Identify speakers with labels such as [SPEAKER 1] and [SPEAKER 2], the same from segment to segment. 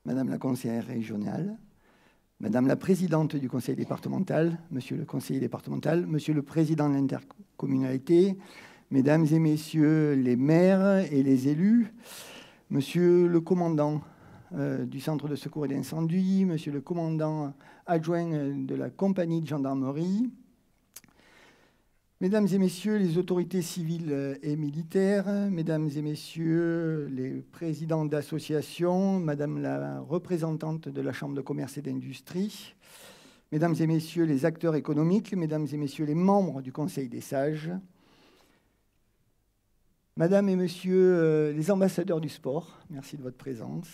[SPEAKER 1] Madame la conseillère régionale, Madame la présidente du conseil départemental, Monsieur le conseiller départemental, Monsieur le président de l'intercommunalité, Mesdames et Messieurs les maires et les élus, Monsieur le commandant du centre de secours et d'incendie, Monsieur le commandant adjoint de la compagnie de gendarmerie, Mesdames et Messieurs les autorités civiles et militaires, Mesdames et Messieurs les présidents d'associations, Madame la représentante de la Chambre de commerce et d'industrie, Mesdames et Messieurs les acteurs économiques, Mesdames et Messieurs les membres du Conseil des sages, Madame et Messieurs les ambassadeurs du sport, merci de votre présence,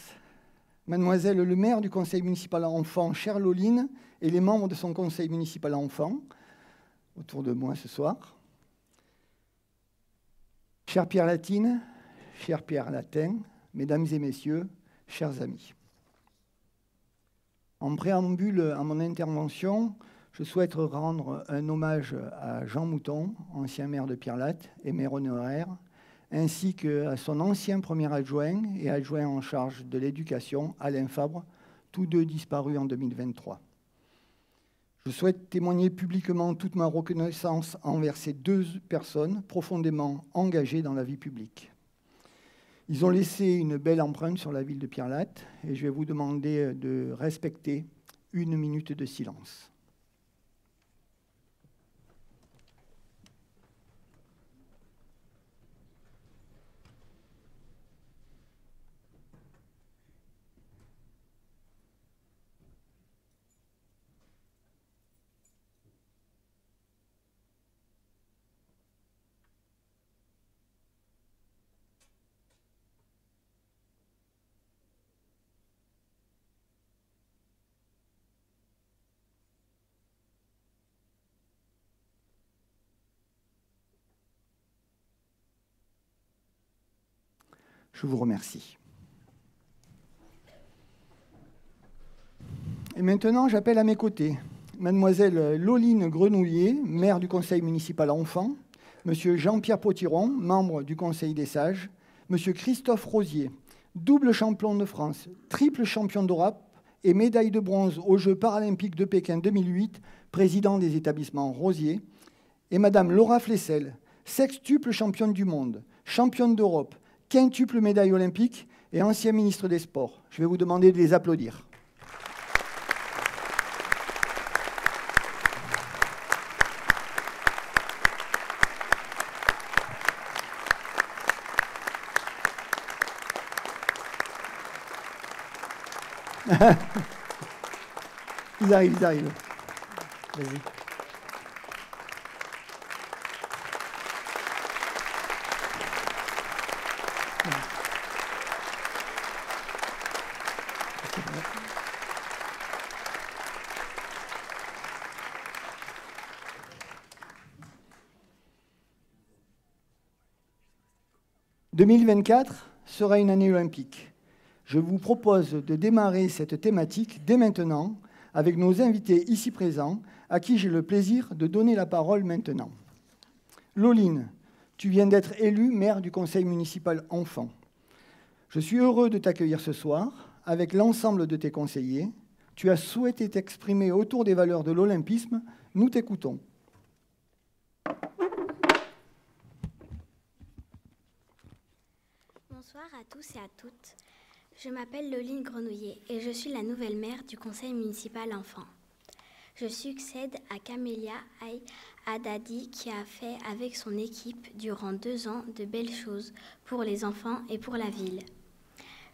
[SPEAKER 1] Mademoiselle le maire du conseil municipal enfant, chère Loline, et les membres de son conseil municipal enfant, autour de moi ce soir. Cher Pierre Latine, cher Pierre Latin, Mesdames et Messieurs, chers amis. En préambule à mon intervention, je souhaite rendre un hommage à Jean Mouton, ancien maire de Pierrelatte et maire honoraire, ainsi qu'à son ancien premier adjoint et adjoint en charge de l'éducation, Alain Fabre, tous deux disparus en 2023. Je souhaite témoigner publiquement toute ma reconnaissance envers ces deux personnes profondément engagées dans la vie publique. Ils ont laissé une belle empreinte sur la ville de Pierrelatte et je vais vous demander de respecter 1 minute de silence. Je vous remercie. Et maintenant, j'appelle à mes côtés Mademoiselle Loline Grenouillet, maire du conseil municipal enfant, Monsieur Jean-Pierre Potiron, membre du conseil des sages, Monsieur Christophe Rosier, double champion de France, triple champion d'Europe et médaille de bronze aux Jeux paralympiques de Pékin 2008, président des établissements Rosier, et Madame Laura Flessel, sextuple championne du monde, championne d'Europe, quintuple médaille olympique et ancien ministre des Sports. Je vais vous demander de les applaudir. Ils arrivent. Vas-y. « 2024 sera une année olympique. Je vous propose de démarrer cette thématique dès maintenant avec nos invités ici présents, à qui j'ai le plaisir de donner la parole maintenant. Loline, tu viens d'être élue maire du conseil municipal enfant. Je suis heureux de t'accueillir ce soir avec l'ensemble de tes conseillers. Tu as souhaité t'exprimer autour des valeurs de l'olympisme. Nous t'écoutons.
[SPEAKER 2] Bonsoir à tous et à toutes. Je m'appelle Loline Grenouillet et je suis la nouvelle maire du conseil municipal enfant. Je succède à Camélia Haddadi qui a fait avec son équipe durant 2 ans de belles choses pour les enfants et pour la ville.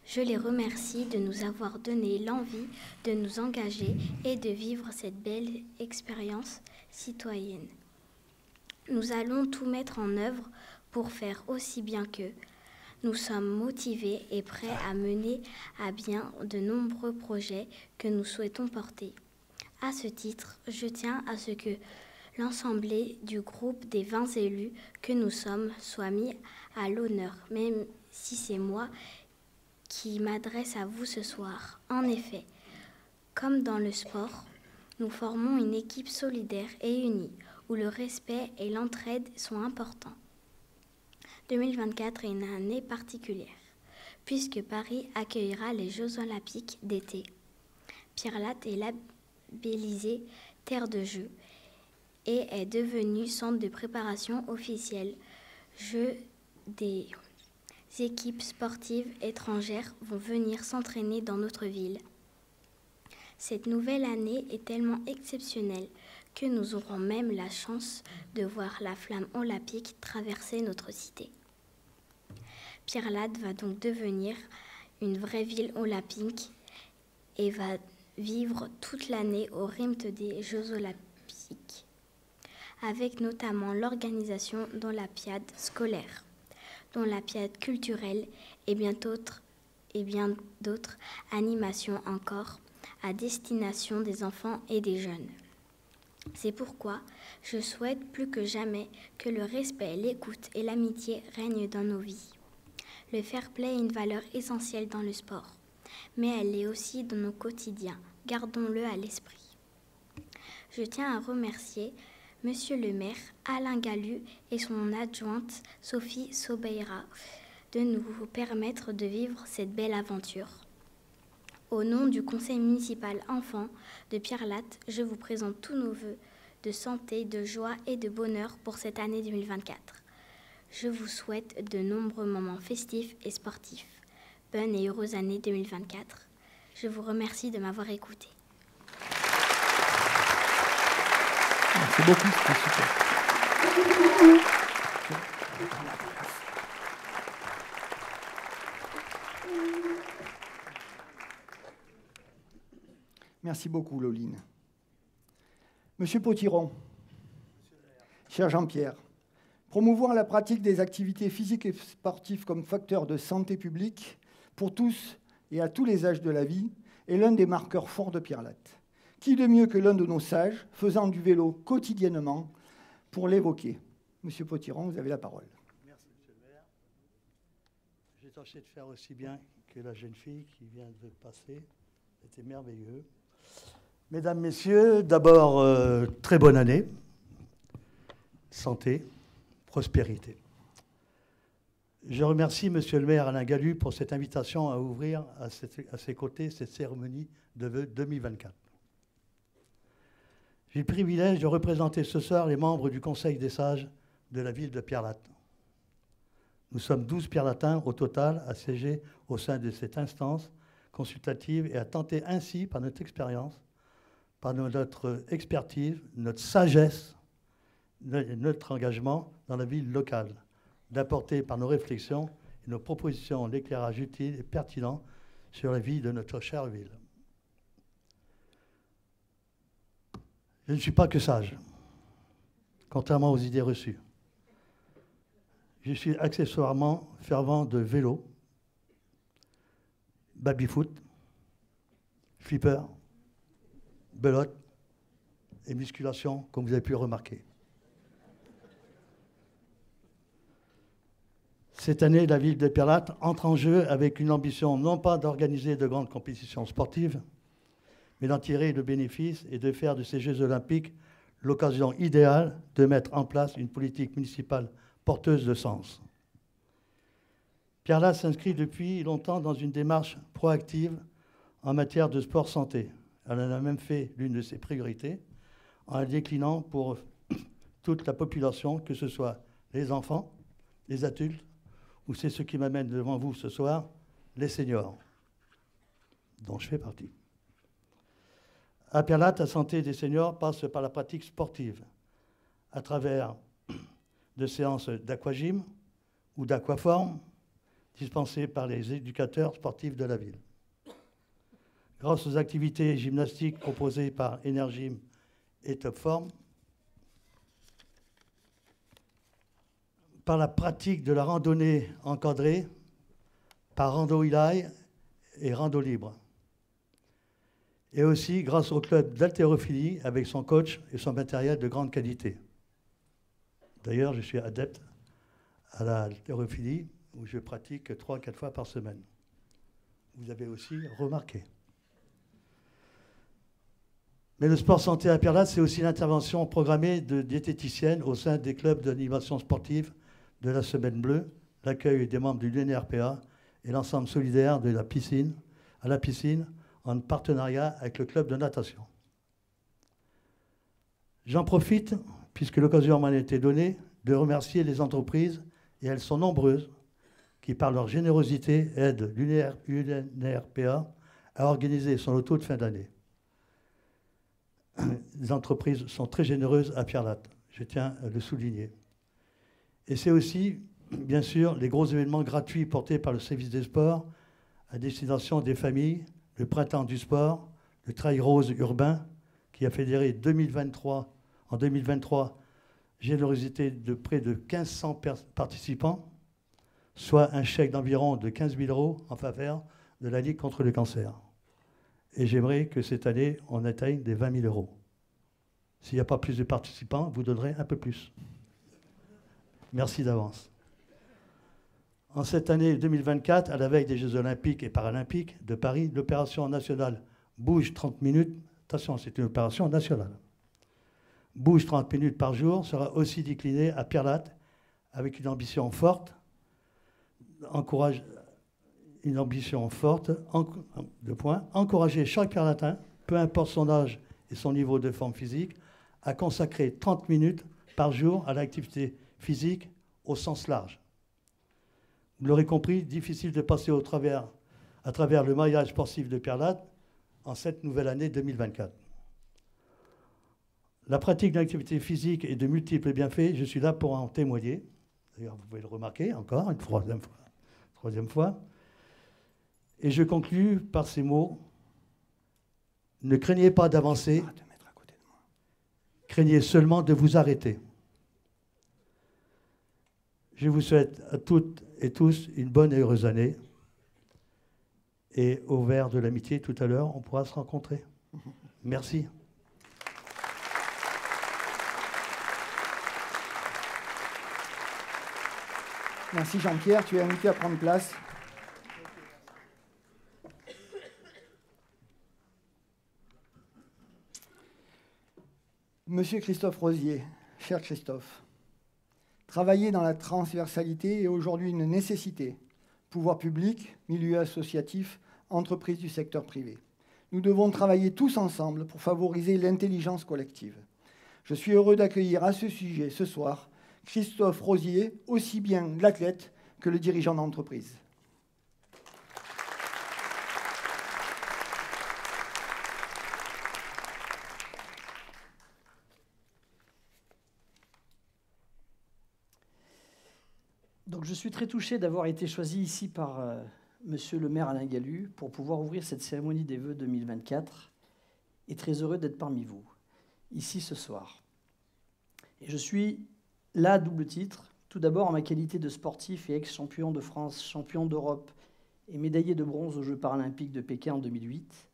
[SPEAKER 2] Je les remercie de nous avoir donné l'envie de nous engager et de vivre cette belle expérience citoyenne. Nous allons tout mettre en œuvre pour faire aussi bien qu'eux. Nous sommes motivés et prêts à mener à bien de nombreux projets que nous souhaitons porter. À ce titre, je tiens à ce que l'ensemble du groupe des 20 élus que nous sommes soit mis à l'honneur, même si c'est moi qui m'adresse à vous ce soir. En effet, comme dans le sport, nous formons une équipe solidaire et unie, où le respect et l'entraide sont importants. 2024 est une année particulière, puisque Paris accueillera les Jeux olympiques d'été. Pierre-Latte est labellisé Terre de Jeux et est devenu centre de préparation officielle. Des équipes sportives étrangères vont venir s'entraîner dans notre ville. Cette nouvelle année est tellement exceptionnelle que nous aurons même la chance de voir la flamme olympique traverser notre cité. Pierre-Latte va donc devenir une vraie ville olympique et va vivre toute l'année au rythme des Jeux olympiques, avec notamment l'organisation d'olympiades scolaires, d'olympiades culturelles et bien d'autres animations encore à destination des enfants et des jeunes. C'est pourquoi je souhaite plus que jamais que le respect, l'écoute et l'amitié règnent dans nos vies. Le fair-play est une valeur essentielle dans le sport, mais elle est aussi dans nos quotidiens. Gardons-le à l'esprit. Je tiens à remercier Monsieur le maire Alain Galu et son adjointe Sophie Sobeira de nous permettre de vivre cette belle aventure. Au nom du conseil municipal enfant de Pierre-Latte, je vous présente tous nos vœux de santé, de joie et de bonheur pour cette année 2024. Je vous souhaite de nombreux moments festifs et sportifs. Bonne et heureuse année 2024. Je vous remercie de m'avoir écouté.
[SPEAKER 1] Merci beaucoup, c'était super. Merci beaucoup, Loline. Monsieur Potiron, cher Jean-Pierre, promouvoir la pratique des activités physiques et sportives comme facteur de santé publique pour tous et à tous les âges de la vie est l'un des marqueurs forts de Pierre-Latte. Qui de mieux que l'un de nos sages faisant du vélo quotidiennement pour l'évoquer? Monsieur Potiron, vous avez la parole.
[SPEAKER 3] Merci, monsieur le maire. J'ai tâché de faire aussi bien que la jeune fille qui vient de passer. C'était merveilleux. Mesdames, messieurs, d'abord, très bonne année. Santé, prospérité. Je remercie monsieur le maire Alain Galu pour cette invitation à ouvrir à ses côtés cette cérémonie de vœux 2024. J'ai le privilège de représenter ce soir les membres du Conseil des sages de la ville de Pierre-Latte. Nous sommes 12 Pierre-Latins au total à siéger au sein de cette instance consultative et à tenter ainsi, par notre expérience, par notre expertise, notre sagesse, notre engagement dans la vie locale, d'apporter par nos réflexions et nos propositions l'éclairage utile et pertinent sur la vie de notre chère ville. Je ne suis pas que sage, contrairement aux idées reçues. Je suis accessoirement fervent de vélo, baby-foot, flipper, belote et musculation, comme vous avez pu le remarquer. Cette année, la ville de Pierre-Latte entre en jeu avec une ambition non pas d'organiser de grandes compétitions sportives, mais d'en tirer le bénéfice et de faire de ces Jeux olympiques l'occasion idéale de mettre en place une politique municipale porteuse de sens. Pierre-Latte s'inscrit depuis longtemps dans une démarche proactive en matière de sport-santé. Elle en a même fait l'une de ses priorités en la déclinant pour toute la population, que ce soit les enfants, les adultes, ou c'est ce qui m'amène devant vous ce soir, les seniors, dont je fais partie. À Pierre-Latte, la santé des seniors passe par la pratique sportive, à travers de séances d'aquagym ou d'aquaforme dispensées par les éducateurs sportifs de la ville. Grâce aux activités gymnastiques proposées par Energym et Topform, par la pratique de la randonnée encadrée, par Rando Ilaï et Rando Libre. Et aussi grâce au club d'haltérophilie avec son coach et son matériel de grande qualité. D'ailleurs, je suis adepte à l'haltérophilie où je pratique 3-4 fois par semaine. Vous avez aussi remarqué. Mais le sport santé à Pierre-Latte, c'est aussi l'intervention programmée de diététiciennes au sein des clubs d'animation sportive de la Semaine Bleue, l'accueil des membres du l'UNRPA et l'ensemble solidaire de la piscine, à la piscine, en partenariat avec le club de natation. J'en profite, puisque l'occasion m'en a été donnée, de remercier les entreprises, et elles sont nombreuses, qui par leur générosité aident l'UNRPA à organiser son loto de fin d'année. Les entreprises sont très généreuses à Pierre-Latte, je tiens à le souligner. Et c'est aussi, bien sûr, les gros événements gratuits portés par le service des sports à destination des familles, le printemps du sport, le trail rose urbain, qui a fédéré en 2023, générosité de près de 1500 participants, soit un chèque d'environ de 15 000 € en faveur de la Ligue contre le cancer. Et j'aimerais que cette année, on atteigne des 20 000 €. S'il n'y a pas plus de participants, vous donnerez un peu plus. Merci d'avance. En cette année 2024, à la veille des Jeux olympiques et paralympiques de Paris, l'opération nationale Bouge 30 minutes, attention, c'est une opération nationale, Bouge 30 minutes par jour sera aussi déclinée à Pierre-Latte avec une ambition forte, encourager chaque Pierre-Latin, peu importe son âge et son niveau de forme physique, à consacrer 30 minutes par jour à l'activité physique au sens large. Vous l'aurez compris, difficile de passer à travers le maillage sportif de Pierre-Latte en cette nouvelle année 2024. La pratique de l'activité physique et de multiples bienfaits, je suis là pour en témoigner. D'ailleurs, vous pouvez le remarquer encore une troisième fois. Et je conclus par ces mots. Ne craignez pas d'avancer, craignez seulement de vous arrêter. Je vous souhaite à toutes et tous une bonne et heureuse année. Et au verre de l'amitié, tout à l'heure, on pourra se rencontrer. Merci.
[SPEAKER 1] Merci Jean-Pierre, tu es invité à prendre place. Monsieur Christophe Rosier, cher Christophe, travailler dans la transversalité est aujourd'hui une nécessité. Pouvoir public, milieu associatif, entreprises du secteur privé. Nous devons travailler tous ensemble pour favoriser l'intelligence collective. Je suis heureux d'accueillir à ce sujet ce soir Christophe Rosier, aussi bien l'athlète que le dirigeant d'entreprise.
[SPEAKER 4] Donc je suis très touché d'avoir été choisi ici par monsieur le maire Alain Galut pour pouvoir ouvrir cette cérémonie des vœux 2024 et très heureux d'être parmi vous, ici ce soir. Et je suis là à double titre, tout d'abord en ma qualité de sportif et ex-champion de France, champion d'Europe et médaillé de bronze aux Jeux paralympiques de Pékin en 2008,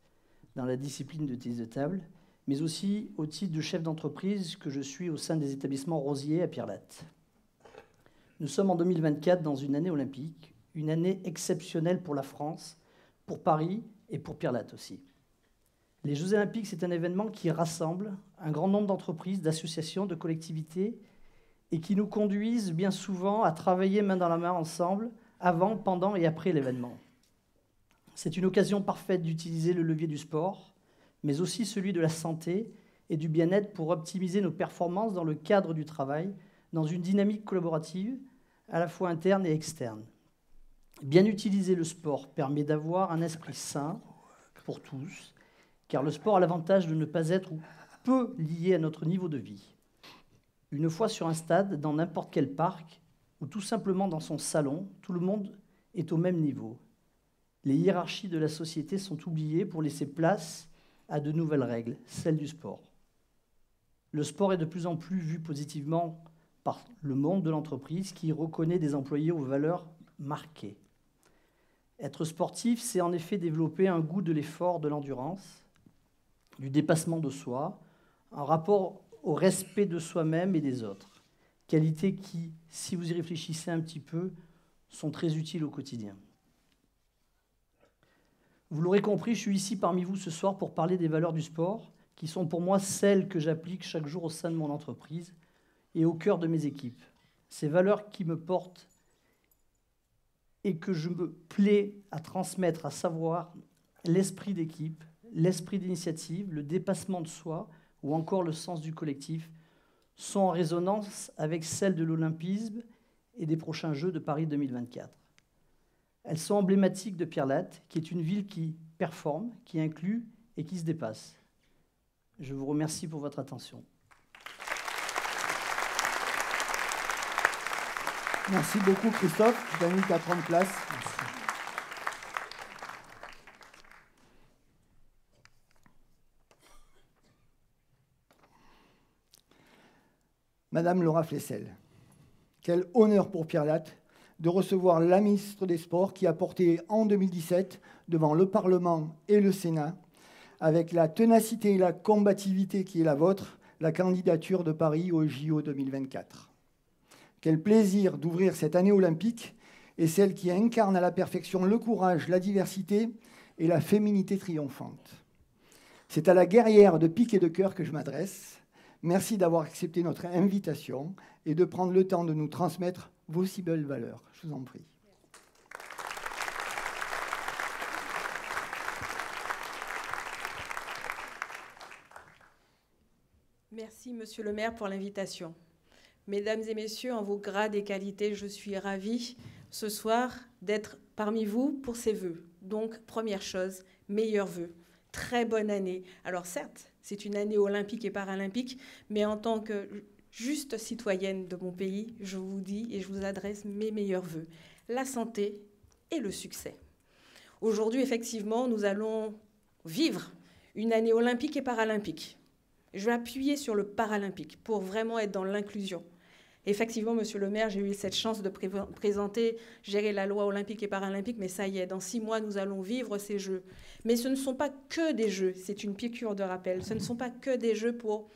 [SPEAKER 4] dans la discipline de tennis de table, mais aussi au titre de chef d'entreprise que je suis au sein des établissements Rosier à Pierre-Latte. Nous sommes en 2024 dans une année olympique, une année exceptionnelle pour la France, pour Paris et pour Pierre-Latte aussi. Les Jeux olympiques, c'est un événement qui rassemble un grand nombre d'entreprises, d'associations, de collectivités et qui nous conduisent bien souvent à travailler main dans la main ensemble, avant, pendant et après l'événement. C'est une occasion parfaite d'utiliser le levier du sport, mais aussi celui de la santé et du bien-être pour optimiser nos performances dans le cadre du travail, dans une dynamique collaborative, à la fois interne et externe. Bien utiliser le sport permet d'avoir un esprit sain pour tous, car le sport a l'avantage de ne pas être ou peu lié à notre niveau de vie. Une fois sur un stade, dans n'importe quel parc, ou tout simplement dans son salon, tout le monde est au même niveau. Les hiérarchies de la société sont oubliées pour laisser place à de nouvelles règles, celles du sport. Le sport est de plus en plus vu positivement par le monde de l'entreprise qui reconnaît des employés aux valeurs marquées. Être sportif, c'est en effet développer un goût de l'effort, de l'endurance, du dépassement de soi, un rapport au respect de soi-même et des autres. Qualités qui, si vous y réfléchissez un petit peu, sont très utiles au quotidien. Vous l'aurez compris, je suis ici parmi vous ce soir pour parler des valeurs du sport, qui sont pour moi celles que j'applique chaque jour au sein de mon entreprise et au cœur de mes équipes. Ces valeurs qui me portent et que je me plais à transmettre, à savoir l'esprit d'équipe, l'esprit d'initiative, le dépassement de soi ou encore le sens du collectif, sont en résonance avec celles de l'olympisme et des prochains Jeux de Paris 2024. Elles sont emblématiques de Pierre-Latte, qui est une ville qui performe, qui inclut et qui se dépasse. Je vous remercie pour votre attention.
[SPEAKER 1] Merci beaucoup Christophe, je t'invite à prendre place. Merci. Madame Laura Flessel, quel honneur pour Pierre-Latte de recevoir la ministre des Sports qui a porté en 2017 devant le Parlement et le Sénat, avec la ténacité et la combativité qui est la vôtre, la candidature de Paris au JO 2024. Quel plaisir d'ouvrir cette année olympique et celle qui incarne à la perfection le courage, la diversité et la féminité triomphante. C'est à la guerrière de pique et de cœur que je m'adresse. Merci d'avoir accepté notre invitation et de prendre le temps de nous transmettre vos si belles valeurs. Je vous en prie.
[SPEAKER 5] Merci, Monsieur le maire, pour l'invitation. Mesdames et messieurs, en vos grades et qualités, je suis ravie ce soir d'être parmi vous pour ces vœux. Donc, première chose, meilleurs vœux. Très bonne année. Alors certes, c'est une année olympique et paralympique, mais en tant que juste citoyenne de mon pays, je vous dis et je vous adresse mes meilleurs vœux. La santé et le succès. Aujourd'hui, effectivement, nous allons vivre une année olympique et paralympique. Je vais appuyer sur le paralympique pour vraiment être dans l'inclusion. Effectivement, monsieur le maire, j'ai eu cette chance de présenter, gérer la loi olympique et paralympique, mais ça y est, dans 6 mois, nous allons vivre ces Jeux. Mais ce ne sont pas que des Jeux, c'est une piqûre de rappel, ce ne sont pas que des Jeux pour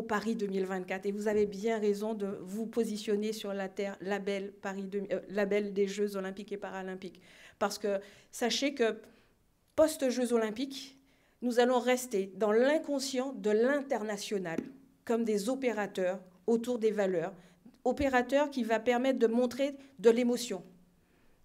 [SPEAKER 5] Paris 2024. Et vous avez bien raison de vous positionner sur la terre label des Jeux olympiques et paralympiques. Parce que sachez que post-Jeux olympiques, nous allons rester dans l'inconscient de l'international, comme des opérateurs autour des valeurs, opérateur qui va permettre de montrer de l'émotion.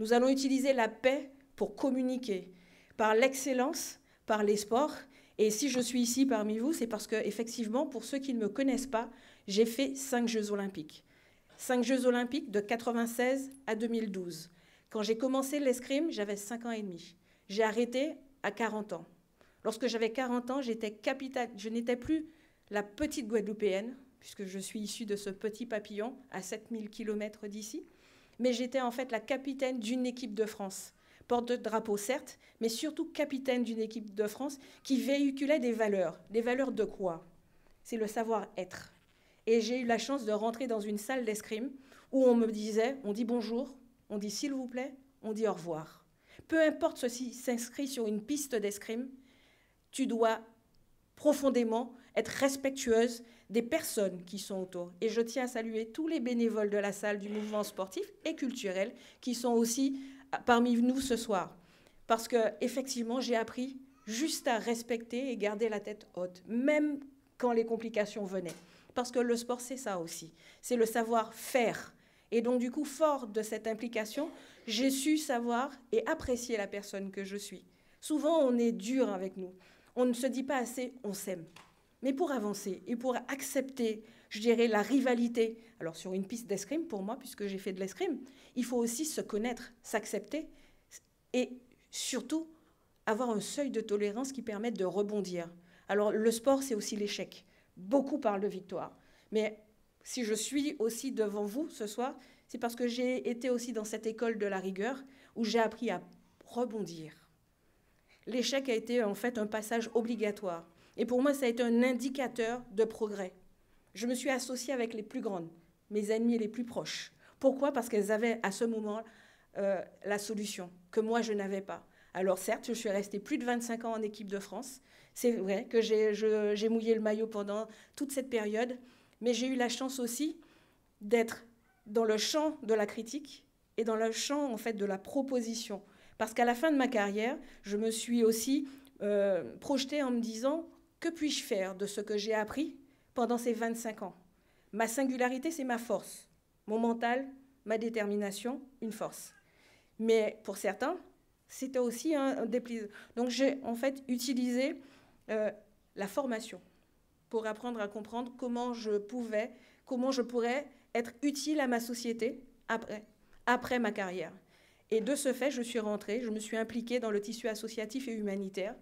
[SPEAKER 5] Nous allons utiliser la paix pour communiquer par l'excellence, par les sports. Et si je suis ici parmi vous, c'est parce que, effectivement, pour ceux qui ne me connaissent pas, j'ai fait 5 Jeux olympiques. 5 Jeux olympiques de 1996 à 2012. Quand j'ai commencé l'escrime, j'avais 5 ans et demi. J'ai arrêté à 40 ans. Lorsque j'avais 40 ans, je n'étais plus la petite Guadeloupéenne, puisque je suis issue de ce petit papillon à 7000 km d'ici, mais j'étais en fait la capitaine d'une équipe de France. Porte-drapeau, certes, mais surtout capitaine d'une équipe de France qui véhiculait des valeurs. Des valeurs de quoi? C'est le savoir-être. Et j'ai eu la chance de rentrer dans une salle d'escrime où on me disait, on dit bonjour, on dit s'il vous plaît, on dit au revoir. Peu importe ceci s'inscrit sur une piste d'escrime, tu dois profondément être respectueuse des personnes qui sont autour. Et je tiens à saluer tous les bénévoles de la salle du mouvement sportif et culturel qui sont aussi parmi nous ce soir. Parce qu'effectivement, j'ai appris juste à respecter et garder la tête haute, même quand les complications venaient. Parce que le sport, c'est ça aussi. C'est le savoir-faire. Et donc, du coup, fort de cette implication, j'ai su savoir et apprécier la personne que je suis. Souvent, on est dur avec nous. On ne se dit pas assez, on s'aime. Mais pour avancer et pour accepter, je dirais, la rivalité, alors sur une piste d'escrime, pour moi, puisque j'ai fait de l'escrime, il faut aussi se connaître, s'accepter et surtout avoir un seuil de tolérance qui permette de rebondir. Alors le sport, c'est aussi l'échec. Beaucoup parlent de victoire. Mais si je suis aussi devant vous ce soir, c'est parce que j'ai été aussi dans cette école de la rigueur où j'ai appris à rebondir. L'échec a été en fait un passage obligatoire. Et pour moi, ça a été un indicateur de progrès. Je me suis associée avec les plus grandes, mes ennemies les plus proches. Pourquoi? Parce qu'elles avaient à ce moment la solution, que moi, je n'avais pas. Alors certes, je suis restée plus de 25 ans en équipe de France. C'est vrai que j'ai mouillé le maillot pendant toute cette période, mais j'ai eu la chance aussi d'être dans le champ de la critique et dans le champ en fait, de la proposition. Parce qu'à la fin de ma carrière, je me suis aussi projetée en me disant « Que puis-je faire de ce que j'ai appris pendant ces 25 ans ?» Ma singularité, c'est ma force. Mon mental, ma détermination, une force. Mais pour certains, c'était aussi un déplaisir. Donc j'ai en fait utilisé la formation pour apprendre à comprendre comment je pourrais être utile à ma société après ma carrière. Et de ce fait, je suis rentrée, je me suis impliquée dans le tissu associatif et humanitaire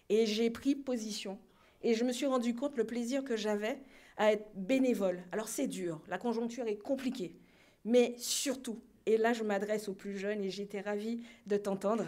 [SPEAKER 5] et j'ai pris position. Et je me suis rendu compte le plaisir que j'avais à être bénévole. Alors c'est dur, la conjoncture est compliquée, mais surtout, et là je m'adresse aux plus jeunes et j'étais ravie de t'entendre,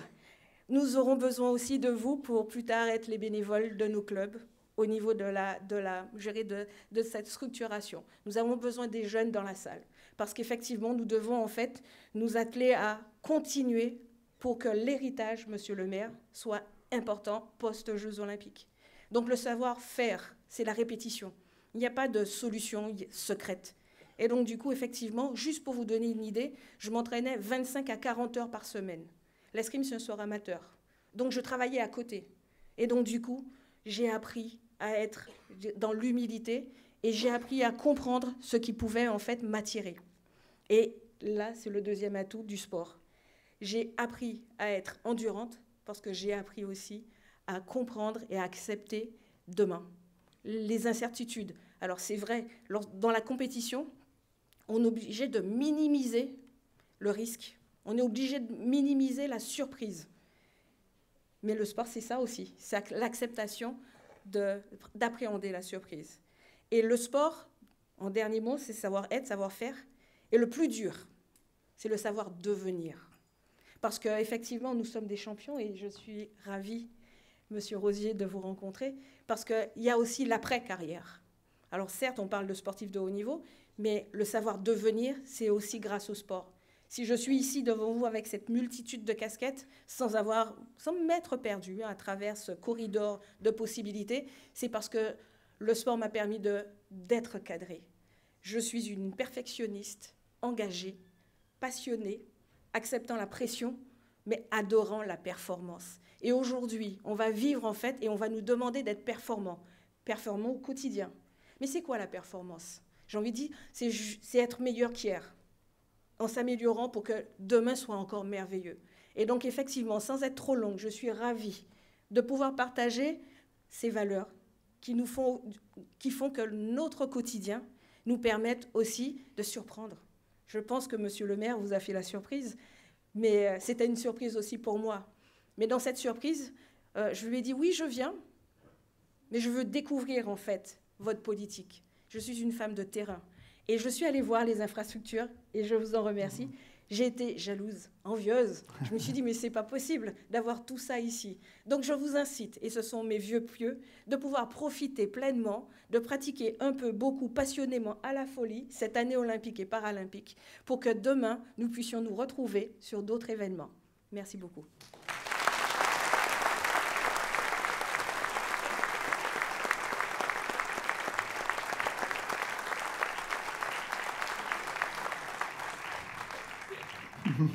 [SPEAKER 5] nous aurons besoin aussi de vous pour plus tard être les bénévoles de nos clubs au niveau de cette structuration. Nous avons besoin des jeunes dans la salle parce qu'effectivement, nous devons en fait nous atteler à continuer pour que l'héritage, monsieur le maire, soit important post-Jeux olympiques. Donc le savoir-faire, c'est la répétition. Il n'y a pas de solution secrète. Et donc du coup, effectivement, juste pour vous donner une idée, je m'entraînais 25 à 40 heures par semaine. L'escrime, c'est un sport amateur. Donc je travaillais à côté. Et donc du coup, j'ai appris à être dans l'humilité et j'ai appris à comprendre ce qui pouvait en fait m'attirer. Et là, c'est le deuxième atout du sport. J'ai appris à être endurante parce que j'ai appris aussi à comprendre et à accepter demain les incertitudes. Alors c'est vrai, dans la compétition, on est obligé de minimiser le risque. On est obligé de minimiser la surprise. Mais le sport, c'est ça aussi. C'est l'acceptation d'appréhender la surprise. Et le sport, en dernier mot, c'est savoir-être, savoir-faire. Et le plus dur, c'est le savoir devenir. Parce qu'effectivement, nous sommes des champions et je suis ravie, Monsieur Rosier, de vous rencontrer, parce qu'il y a aussi l'après-carrière. Alors certes, on parle de sportifs de haut niveau, mais le savoir devenir, c'est aussi grâce au sport. Si je suis ici devant vous avec cette multitude de casquettes, sans m'être perdue à travers ce corridor de possibilités, c'est parce que le sport m'a permis d'être cadrée. Je suis une perfectionniste, engagée, passionnée, acceptant la pression, mais adorant la performance. Et aujourd'hui, on va vivre en fait et on va nous demander d'être performants au quotidien. Mais c'est quoi la performance? J'ai envie de dire, c'est être meilleur qu'hier, en s'améliorant pour que demain soit encore merveilleux. Et donc effectivement, sans être trop longue, je suis ravie de pouvoir partager ces valeurs qui font que notre quotidien nous permette aussi de surprendre. Je pense que Monsieur le maire vous a fait la surprise, mais c'était une surprise aussi pour moi. Mais dans cette surprise, je lui ai dit oui, je viens, mais je veux découvrir en fait votre politique. Je suis une femme de terrain. Et je suis allée voir les infrastructures, et je vous en remercie. J'ai été jalouse, envieuse. Je me suis dit, mais c'est pas possible d'avoir tout ça ici. Donc je vous incite, et ce sont mes vieux pieux, de pouvoir profiter pleinement, de pratiquer un peu, beaucoup, passionnément, à la folie, cette année olympique et paralympique, pour que demain, nous puissions nous retrouver sur d'autres événements. Merci beaucoup.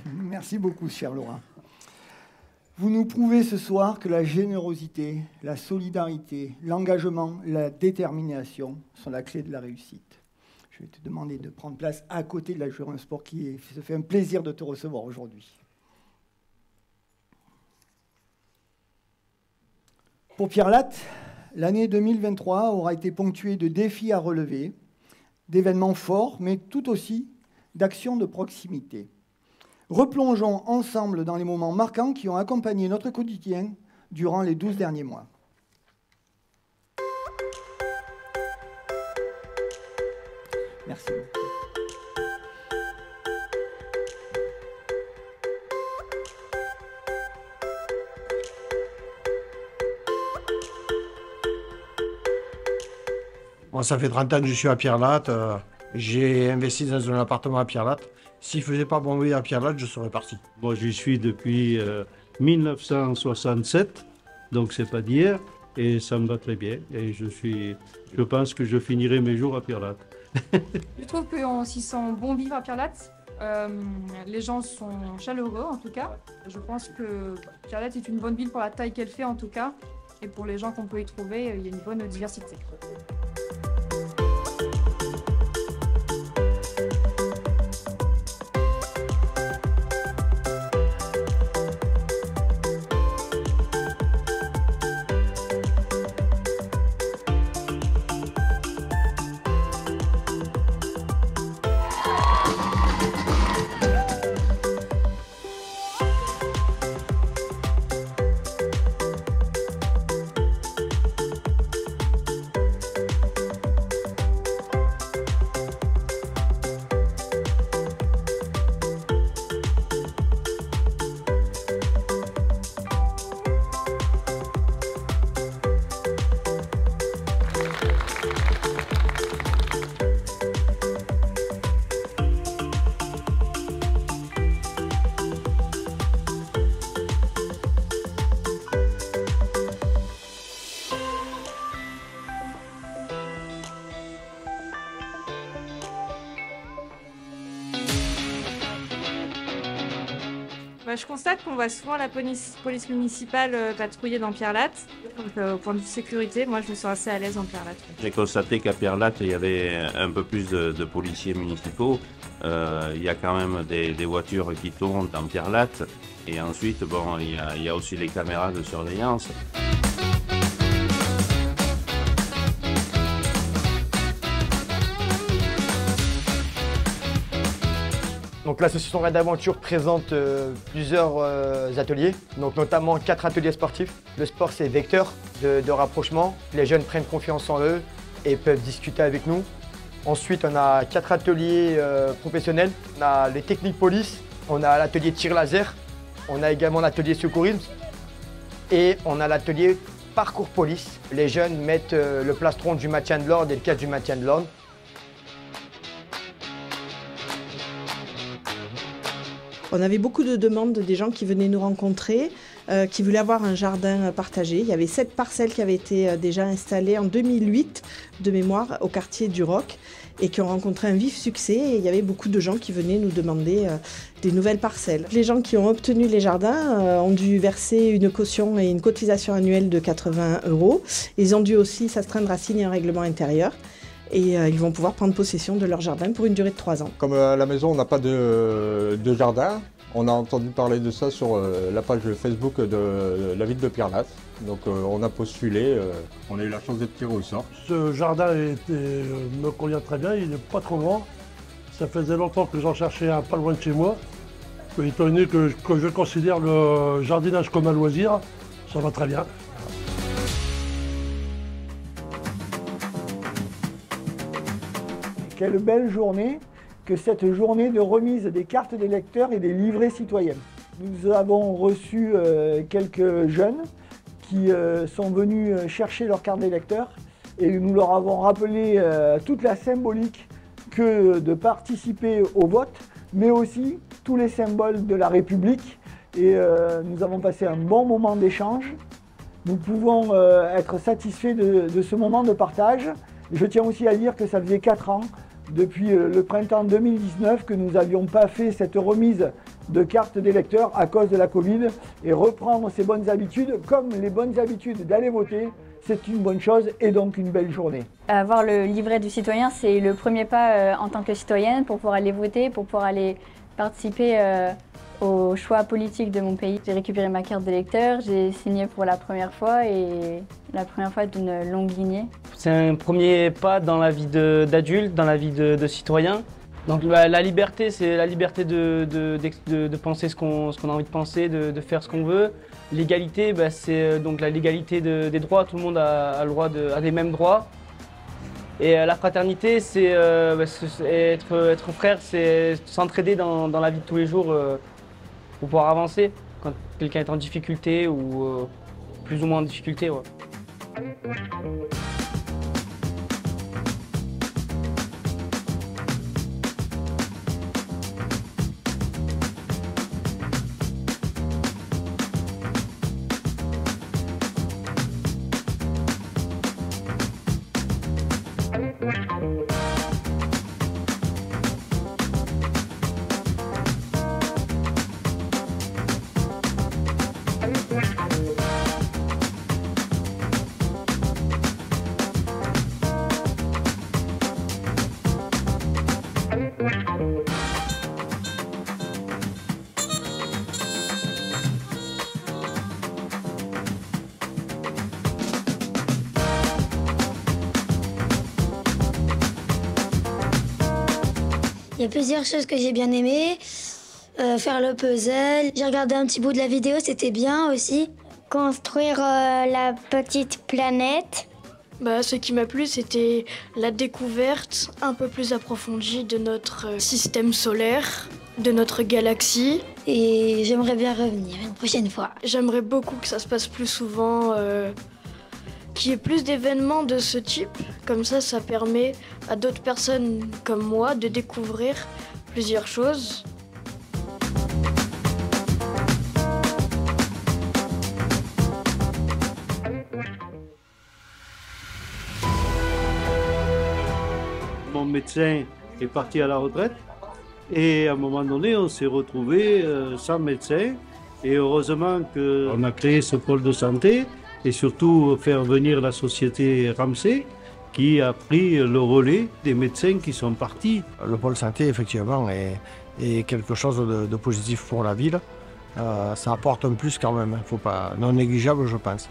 [SPEAKER 1] Merci beaucoup, chère Laura. Vous nous prouvez ce soir que la générosité, la solidarité, l'engagement, la détermination sont la clé de la réussite. Je vais te demander de prendre place à côté de la Jury Sport qui se fait un plaisir de te recevoir aujourd'hui. Pour Pierre Latte, l'année 2023 aura été ponctuée de défis à relever, d'événements forts, mais tout aussi d'actions de proximité. Replongeons ensemble dans les moments marquants qui ont accompagné notre quotidien durant les 12 derniers mois. Merci beaucoup.
[SPEAKER 6] Bon, ça fait 30 ans que je suis à Pierre Latte. J'ai investi dans un appartement à Pierre Latte. S'il ne faisait pas bon vivre à Pierre Latte, je serais parti.
[SPEAKER 7] Moi, j'y suis depuis 1967, donc c'est pas d'hier, et ça me va très bien. Et je pense que je finirai mes jours à Pierre Latte.
[SPEAKER 8] Je trouve qu'on s'y sent bon vivre à Pierre Latte. Les gens sont chaleureux, en tout cas. Je pense que Pierre Latte est une bonne ville pour la taille qu'elle fait, en tout cas. Et pour les gens qu'on peut y trouver, il y a une bonne diversité. Je constate qu'on voit souvent la police municipale patrouiller dans Pierre-Latte. Donc, au point de vue sécurité, moi, je me sens assez à l'aise en Pierre-Latte.
[SPEAKER 7] J'ai constaté qu'à Pierre-Latte, il y avait un peu plus de policiers municipaux. Il y a quand même des voitures qui tournent dans Pierre-Latte. Et ensuite, bon, il y a aussi les caméras de surveillance.
[SPEAKER 9] Donc l'association Raid Aventure présente plusieurs ateliers, donc notamment 4 ateliers sportifs. Le sport, c'est vecteur de rapprochement. Les jeunes prennent confiance en eux et peuvent discuter avec nous. Ensuite, on a 4 ateliers professionnels. On a les techniques police, on a l'atelier tir laser, on a également l'atelier secourisme et on a l'atelier parcours police. Les jeunes mettent le plastron du maintien de l'ordre et le casque du maintien de l'ordre.
[SPEAKER 10] On avait beaucoup de demandes des gens qui venaient nous rencontrer, qui voulaient avoir un jardin partagé. Il y avait 7 parcelles qui avaient été déjà installées en 2008, de mémoire, au quartier du Roc, et qui ont rencontré un vif succès. Et il y avait beaucoup de gens qui venaient nous demander des nouvelles parcelles. Les gens qui ont obtenu les jardins ont dû verser une caution et une cotisation annuelle de 80 €. Ils ont dû aussi s'astreindre à signer un règlement intérieur. Et ils vont pouvoir prendre possession de leur jardin pour une durée de 3 ans.
[SPEAKER 6] Comme à la maison, on n'a pas de jardin, on a entendu parler de ça sur la page Facebook de la ville de Pierre-Latte. Donc on a postulé, on a eu la chance d'être tiré au sort.
[SPEAKER 11] Ce jardin me convient très bien, il n'est pas trop grand. Ça faisait longtemps que j'en cherchais un pas loin de chez moi. Étant donné que je considère le jardinage comme un loisir, ça va très bien.
[SPEAKER 1] Quelle belle journée que cette journée de remise des cartes d'électeurs et des livrets citoyennes. Nous avons reçu quelques jeunes qui sont venus chercher leur carte d'électeur et nous leur avons rappelé toute la symbolique que de participer au vote, mais aussi tous les symboles de la République. Et nous avons passé un bon moment d'échange. Nous pouvons être satisfaits de ce moment de partage. Je tiens aussi à dire que ça faisait 4 ans, depuis le printemps 2019, que nous n'avions pas fait cette remise de cartes d'électeurs à cause de la Covid. Et reprendre ces bonnes habitudes, comme les bonnes habitudes d'aller voter, c'est une bonne chose et donc une belle journée.
[SPEAKER 12] Avoir le livret du citoyen, c'est le premier pas en tant que citoyenne pour pouvoir aller voter, pour pouvoir aller participer au choix politique de mon pays. J'ai récupéré ma carte d'électeur, j'ai signé pour la première fois et la première fois d'une longue lignée.
[SPEAKER 13] C'est un premier pas dans la vie d'adulte, dans la vie de citoyen. Donc la liberté, c'est la liberté de penser ce qu'on a envie de penser, de faire ce qu'on veut. L'égalité, c'est donc la légalité des droits, tout le monde a le droit a les mêmes droits. Et la fraternité, c'est être frère, c'est s'entraider dans la vie de tous les jours pour pouvoir avancer quand quelqu'un est en difficulté ou plus ou moins en difficulté. Ouais.
[SPEAKER 14] Il y a plusieurs choses que j'ai bien aimées. Faire le puzzle. J'ai regardé un petit bout de la vidéo, c'était bien aussi. Construire la petite planète.
[SPEAKER 15] Ce qui m'a plu, c'était la découverte un peu plus approfondie de notre système solaire, de notre galaxie.
[SPEAKER 14] Et j'aimerais bien revenir une prochaine fois.
[SPEAKER 15] J'aimerais beaucoup que ça se passe plus souvent, qu'il y ait plus d'événements de ce type. Comme ça permet à d'autres personnes comme moi de découvrir plusieurs choses.
[SPEAKER 7] Mon médecin est parti à la retraite
[SPEAKER 16] Et à un moment donné, on s'est retrouvé sans médecin. Et heureusement qu'on a créé ce pôle de santé et surtout faire venir la société Ramsay qui a pris le relais des médecins qui sont partis.
[SPEAKER 9] Le pôle santé, effectivement, est quelque chose de positif pour la ville. Ça apporte un plus quand même, faut pas, non négligeable, je pense.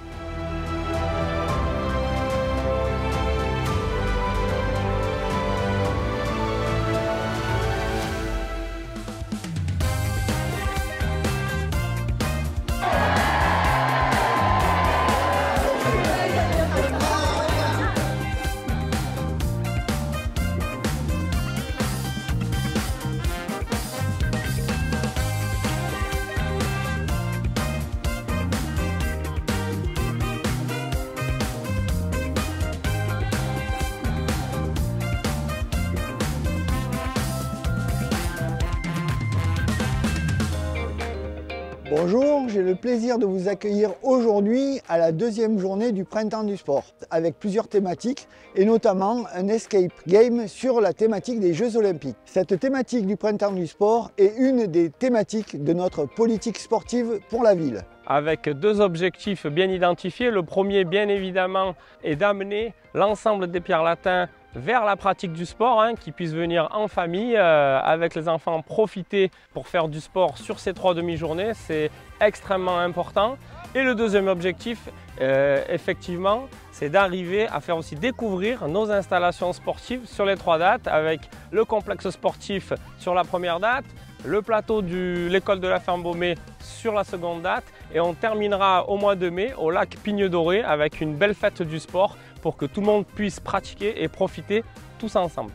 [SPEAKER 1] Bonjour, j'ai le plaisir de vous accueillir aujourd'hui à la deuxième journée du Printemps du Sport, avec plusieurs thématiques et notamment un escape game sur la thématique des Jeux Olympiques. Cette thématique du Printemps du Sport est une des thématiques de notre politique sportive pour la ville.
[SPEAKER 17] Avec deux objectifs bien identifiés. Le premier, bien évidemment, est d'amener l'ensemble des Pierre-Latins vers la pratique du sport, qu'ils puissent venir en famille, avec les enfants, profiter pour faire du sport sur ces 3 demi-journées. C'est extrêmement important. Et le deuxième objectif, effectivement, c'est d'arriver à faire aussi découvrir nos installations sportives sur les 3 dates, avec le complexe sportif sur la première date, le plateau de l'école de la Ferme Baumée sur la seconde date, et on terminera au mois de mai au lac Pigne-Doré avec une belle fête du sport pour que tout le monde puisse pratiquer et profiter tous ensemble.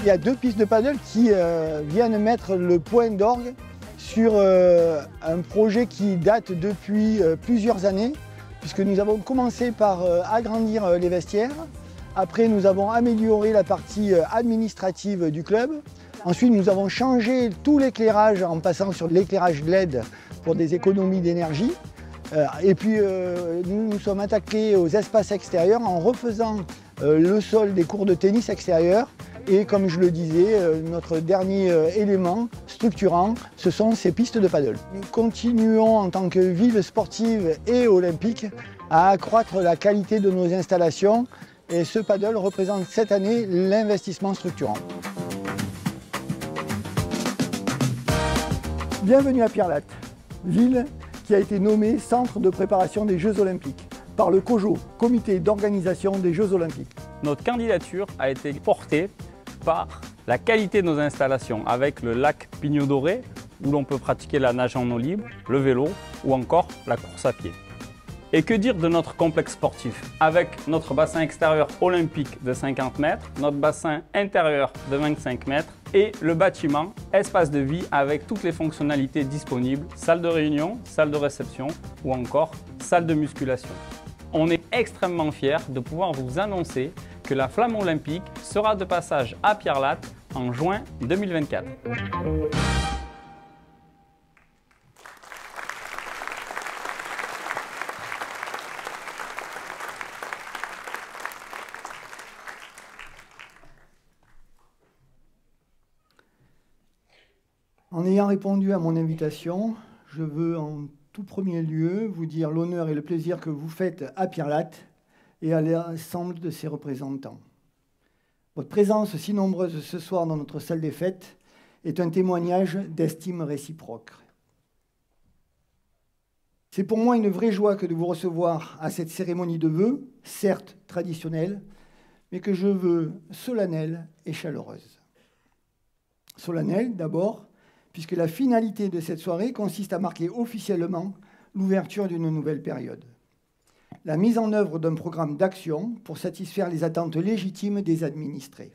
[SPEAKER 1] Il y a 2 pistes de paddle qui viennent mettre le point d'orgue sur un projet qui date depuis plusieurs années, puisque nous avons commencé par agrandir les vestiaires. Après, nous avons amélioré la partie administrative du club. Ensuite, nous avons changé tout l'éclairage en passant sur l'éclairage LED pour des économies d'énergie. Et puis, nous nous sommes attaqués aux espaces extérieurs en refaisant le sol des cours de tennis extérieurs. Et comme je le disais, notre dernier élément structurant, ce sont ces pistes de paddle. Nous continuons en tant que ville sportive et olympique à accroître la qualité de nos installations et ce paddle représente cette année l'investissement structurant. Bienvenue à Pierre-Latte, ville qui a été nommée centre de préparation des Jeux Olympiques par le COJO, Comité d'organisation des Jeux Olympiques.
[SPEAKER 18] Notre candidature a été portée par la qualité de nos installations, avec le lac Pigne-Doré, où l'on peut pratiquer la nage en eau libre, le vélo ou encore la course à pied. Et que dire de notre complexe sportif? Avec notre bassin extérieur olympique de 50 mètres, notre bassin intérieur de 25 mètres et le bâtiment espace de vie avec toutes les fonctionnalités disponibles, salle de réunion, salle de réception ou encore salle de musculation. On est extrêmement fiers de pouvoir vous annoncer que la flamme olympique sera de passage à Pierre-Latte en juin 2024.
[SPEAKER 1] En ayant répondu à mon invitation, je veux en tout premier lieu vous dire l'honneur et le plaisir que vous faites à Pierre-Latte et à l'ensemble de ses représentants. Votre présence si nombreuse ce soir dans notre salle des fêtes est un témoignage d'estime réciproque. C'est pour moi une vraie joie que de vous recevoir à cette cérémonie de vœux, certes traditionnelle, mais que je veux solennelle et chaleureuse. Solennelle d'abord, puisque la finalité de cette soirée consiste à marquer officiellement l'ouverture d'une nouvelle période. La mise en œuvre d'un programme d'action pour satisfaire les attentes légitimes des administrés.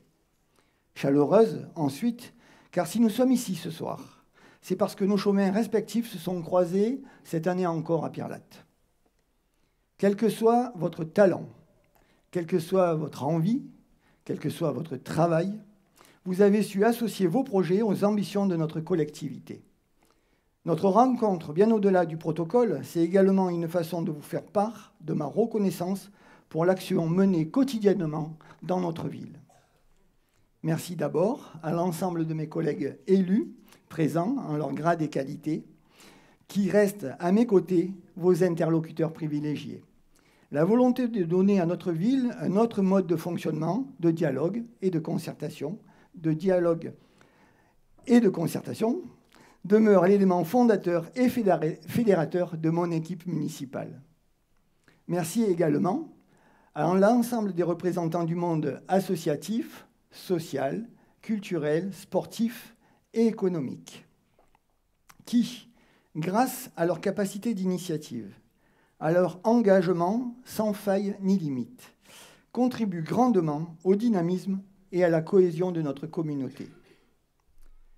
[SPEAKER 1] Chaleureuse, ensuite, car si nous sommes ici ce soir, c'est parce que nos chemins respectifs se sont croisés cette année encore à Pierre-Latte. Quel que soit votre talent, quelle que soit votre envie, quel que soit votre travail, vous avez su associer vos projets aux ambitions de notre collectivité. Notre rencontre, bien au-delà du protocole, c'est également une façon de vous faire part de ma reconnaissance pour l'action menée quotidiennement dans notre ville. Merci d'abord à l'ensemble de mes collègues élus, présents en leur grade et qualité, qui restent à mes côtés vos interlocuteurs privilégiés. La volonté de donner à notre ville un autre mode de fonctionnement, de dialogue et de concertation, demeure l'élément fondateur et fédérateur de mon équipe municipale. Merci également à l'ensemble des représentants du monde associatif, social, culturel, sportif et économique, qui, grâce à leur capacité d'initiative, à leur engagement sans faille ni limite, contribuent grandement au dynamisme et à la cohésion de notre communauté.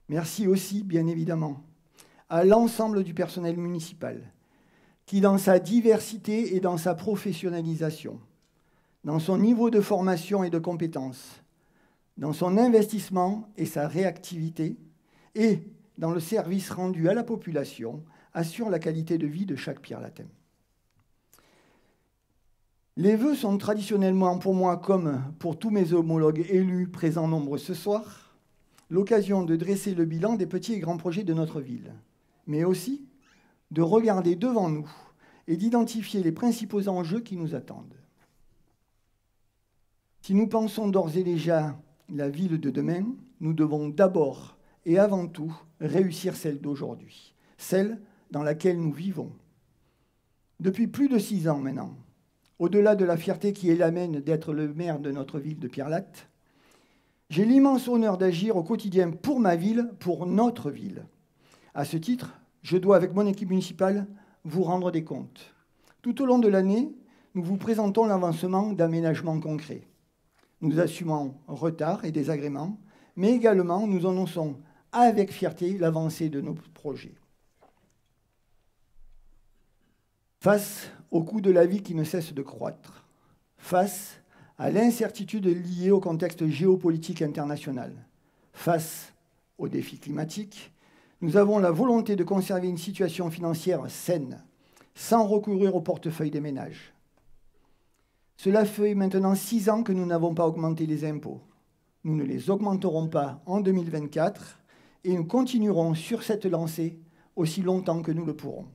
[SPEAKER 1] Merci aussi, bien évidemment, à l'ensemble du personnel municipal, qui, dans sa diversité et dans sa professionnalisation, dans son niveau de formation et de compétences, dans son investissement et sa réactivité, et dans le service rendu à la population, assure la qualité de vie de chaque Pierre-Latin. Les vœux sont traditionnellement pour moi, comme pour tous mes homologues élus présents nombreux ce soir, l'occasion de dresser le bilan des petits et grands projets de notre ville, mais aussi de regarder devant nous et d'identifier les principaux enjeux qui nous attendent. Si nous pensons d'ores et déjà la ville de demain, nous devons d'abord et avant tout réussir celle d'aujourd'hui, celle dans laquelle nous vivons. Depuis plus de 6 ans maintenant, au-delà de la fierté qui est la mienne d'être le maire de notre ville de Pierre-Latte, j'ai l'immense honneur d'agir au quotidien pour ma ville, pour notre ville. À ce titre, je dois, avec mon équipe municipale, vous rendre des comptes. Tout au long de l'année, nous vous présentons l'avancement d'aménagements concrets. Nous assumons retard et désagréments, mais également nous annonçons avec fierté l'avancée de nos projets. Face au coût de la vie qui ne cesse de croître, face à l'incertitude liée au contexte géopolitique international, face aux défis climatiques, nous avons la volonté de conserver une situation financière saine, sans recourir au portefeuille des ménages. Cela fait maintenant 6 ans que nous n'avons pas augmenté les impôts. Nous ne les augmenterons pas en 2024 et nous continuerons sur cette lancée aussi longtemps que nous le pourrons.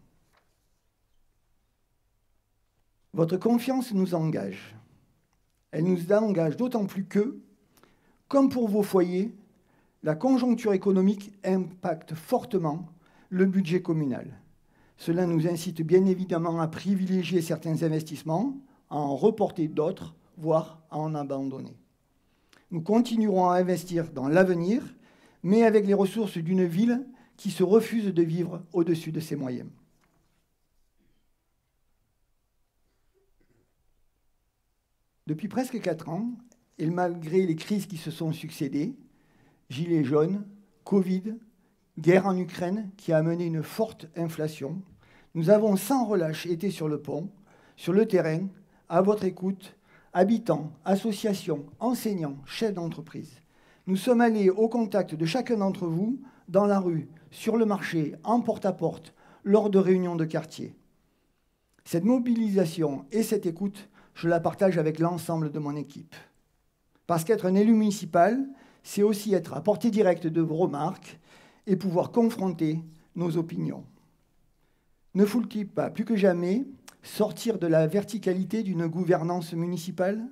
[SPEAKER 1] Votre confiance nous engage. Elle nous engage d'autant plus que, comme pour vos foyers, la conjoncture économique impacte fortement le budget communal. Cela nous incite bien évidemment à privilégier certains investissements, à en reporter d'autres, voire à en abandonner. Nous continuerons à investir dans l'avenir, mais avec les ressources d'une ville qui se refuse de vivre au-dessus de ses moyens. Depuis presque 4 ans, et malgré les crises qui se sont succédées, gilets jaunes, Covid, guerre en Ukraine qui a amené une forte inflation, nous avons sans relâche été sur le pont, sur le terrain, à votre écoute, habitants, associations, enseignants, chefs d'entreprise. Nous sommes allés au contact de chacun d'entre vous, dans la rue, sur le marché, en porte-à-porte, lors de réunions de quartier. Cette mobilisation et cette écoute, je la partage avec l'ensemble de mon équipe. Parce qu'être un élu municipal, c'est aussi être à portée directe de vos remarques et pouvoir confronter nos opinions. Ne faut-il pas, plus que jamais, sortir de la verticalité d'une gouvernance municipale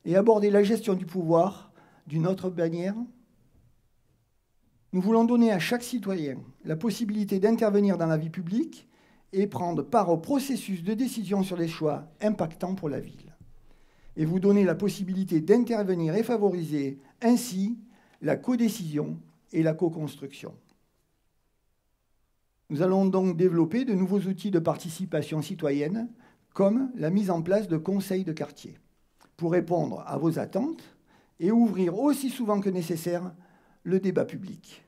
[SPEAKER 1] et aborder la gestion du pouvoir d'une autre manière? Nous voulons donner à chaque citoyen la possibilité d'intervenir dans la vie publique et prendre part au processus de décision sur les choix impactants pour la ville. Et vous donner la possibilité d'intervenir et favoriser ainsi la codécision et la co-construction. Nous allons donc développer de nouveaux outils de participation citoyenne, comme la mise en place de conseils de quartier, pour répondre à vos attentes et ouvrir aussi souvent que nécessaire le débat public.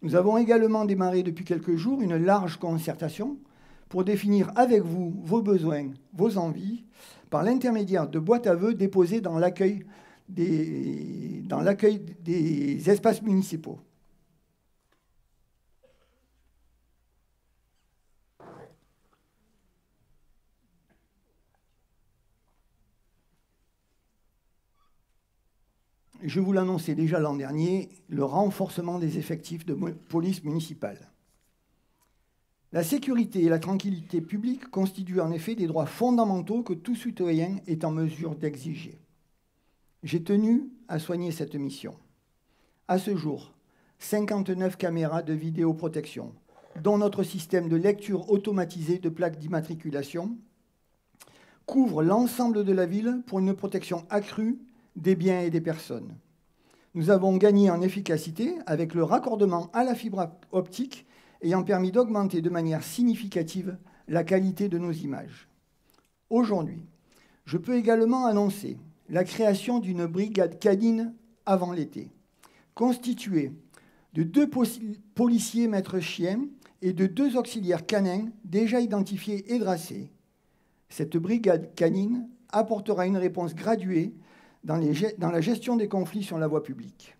[SPEAKER 1] Nous avons également démarré depuis quelques jours une large concertation pour définir avec vous vos besoins, vos envies, par l'intermédiaire de boîtes à vœux déposées dans l'accueil des espaces municipaux. Je vous l'annonçais déjà l'an dernier, le renforcement des effectifs de police municipale. La sécurité et la tranquillité publique constituent en effet des droits fondamentaux que tout citoyen est en mesure d'exiger. J'ai tenu à soigner cette mission. À ce jour, 59 caméras de vidéoprotection, dont notre système de lecture automatisée de plaques d'immatriculation, couvrent l'ensemble de la ville pour une protection accrue des biens et des personnes. Nous avons gagné en efficacité avec le raccordement à la fibre optique ayant permis d'augmenter de manière significative la qualité de nos images. Aujourd'hui, je peux également annoncer la création d'une brigade canine avant l'été, constituée de 2 policiers maîtres chiens et de 2 auxiliaires canins déjà identifiés et dressés. Cette brigade canine apportera une réponse graduée dans la gestion des conflits sur la voie publique.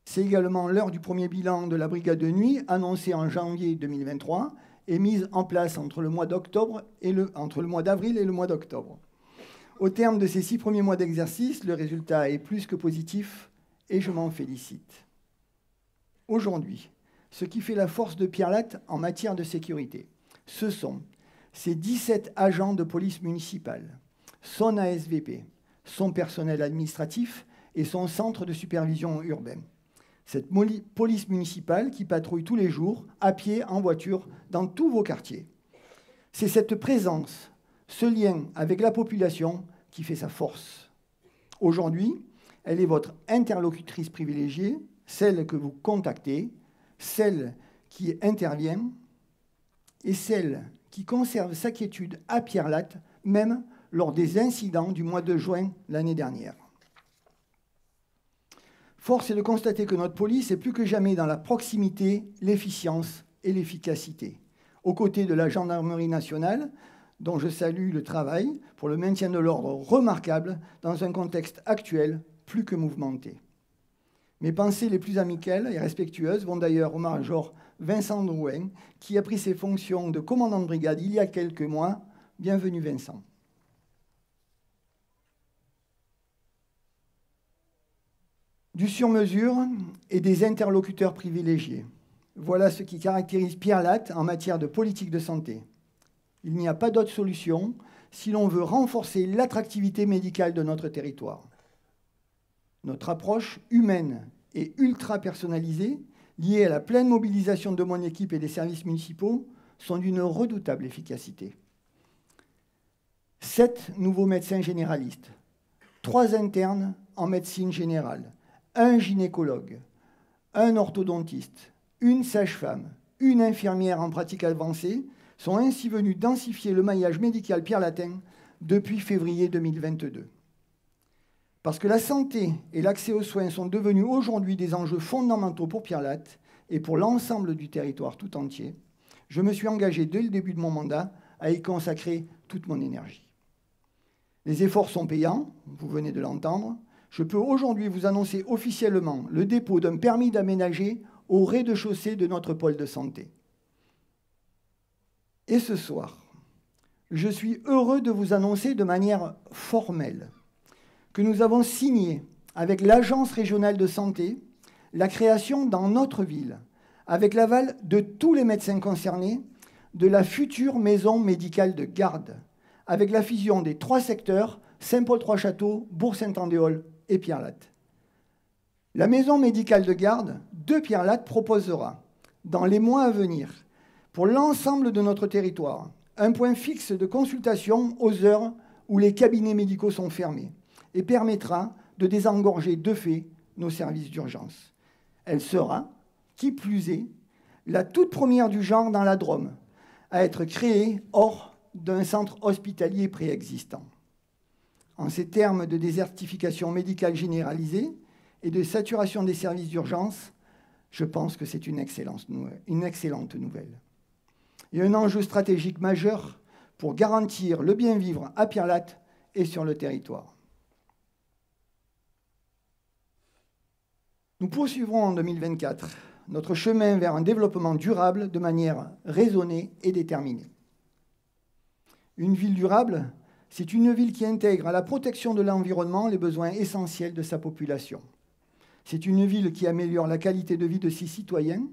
[SPEAKER 1] C'est également l'heure du premier bilan de la brigade de nuit, annoncée en janvier 2023 et mise en place entre le mois d'avril et le mois d'octobre. Au terme de ces 6 premiers mois d'exercice, le résultat est plus que positif et je m'en félicite. Aujourd'hui, ce qui fait la force de Pierre-Latte en matière de sécurité, ce sont ces 17 agents de police municipale, son ASVP, son personnel administratif et son centre de supervision urbain. Cette police municipale qui patrouille tous les jours, à pied, en voiture, dans tous vos quartiers. C'est cette présence, ce lien avec la population qui fait sa force. Aujourd'hui, elle est votre interlocutrice privilégiée, celle que vous contactez, celle qui intervient et celle qui conserve sa quiétude à Pierre-Latte, même lors des incidents du mois de juin l'année dernière. Force est de constater que notre police est plus que jamais dans la proximité, l'efficience et l'efficacité. Aux côtés de la gendarmerie nationale, dont je salue le travail pour le maintien de l'ordre remarquable dans un contexte actuel plus que mouvementé. Mes pensées les plus amicales et respectueuses vont d'ailleurs au major Vincent Drouin, qui a pris ses fonctions de commandant de brigade il y a quelques mois. Bienvenue Vincent. Du sur-mesure et des interlocuteurs privilégiés. Voilà ce qui caractérise Pierre-Latte en matière de politique de santé. Il n'y a pas d'autre solution si l'on veut renforcer l'attractivité médicale de notre territoire. Notre approche humaine et ultra personnalisée, liée à la pleine mobilisation de mon équipe et des services municipaux, sont d'une redoutable efficacité. 7 nouveaux médecins généralistes, 3 internes en médecine générale, 1 gynécologue, 1 orthodontiste, 1 sage-femme, 1 infirmière en pratique avancée sont ainsi venus densifier le maillage médical pierre-latin depuis février 2022. Parce que la santé et l'accès aux soins sont devenus aujourd'hui des enjeux fondamentaux pour Pierre-Latte et pour l'ensemble du territoire tout entier, je me suis engagé dès le début de mon mandat à y consacrer toute mon énergie. Les efforts sont payants, vous venez de l'entendre. Je peux aujourd'hui vous annoncer officiellement le dépôt d'un permis d'aménager au rez-de-chaussée de notre pôle de santé. Et ce soir, je suis heureux de vous annoncer de manière formelle que nous avons signé avec l'Agence régionale de santé la création dans notre ville, avec l'aval de tous les médecins concernés, de la future maison médicale de garde, avec la fusion des 3 secteurs, Saint-Paul-Trois-Châteaux, Bourg-Saint-Andéol et Pierre-Latte. La maison médicale de garde de Pierre-Latte proposera, dans les mois à venir, pour l'ensemble de notre territoire, un point fixe de consultation aux heures où les cabinets médicaux sont fermés et permettra de désengorger de fait nos services d'urgence. Elle sera, qui plus est, la toute première du genre dans la Drôme à être créée hors d'un centre hospitalier préexistant. En ces termes de désertification médicale généralisée et de saturation des services d'urgence, je pense que c'est une excellente nouvelle. Et un enjeu stratégique majeur pour garantir le bien-vivre à Pierre-Latte et sur le territoire. Nous poursuivrons en 2024 notre chemin vers un développement durable de manière raisonnée et déterminée. Une ville durable, c'est une ville qui intègre à la protection de l'environnement les besoins essentiels de sa population. C'est une ville qui améliore la qualité de vie de ses citoyens,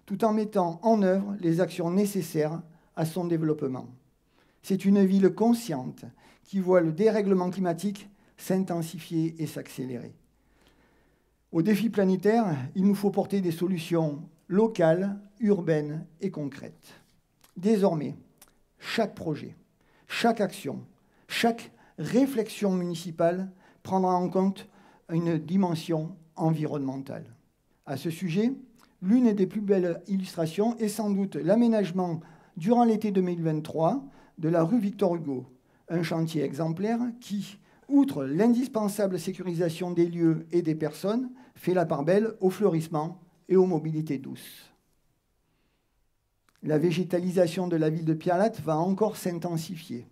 [SPEAKER 1] tout en mettant en œuvre les actions nécessaires à son développement. C'est une ville consciente qui voit le dérèglement climatique s'intensifier et s'accélérer. Aux défis planétaires, il nous faut porter des solutions locales, urbaines et concrètes. Désormais, chaque projet, chaque action, chaque réflexion municipale prendra en compte une dimension environnementale. À ce sujet, l'une des plus belles illustrations est sans doute l'aménagement durant l'été 2023 de la rue Victor Hugo, un chantier exemplaire qui, outre l'indispensable sécurisation des lieux et des personnes, fait la part belle au fleurissement et aux mobilités douces. La végétalisation de la ville de Pierre-Latte va encore s'intensifier.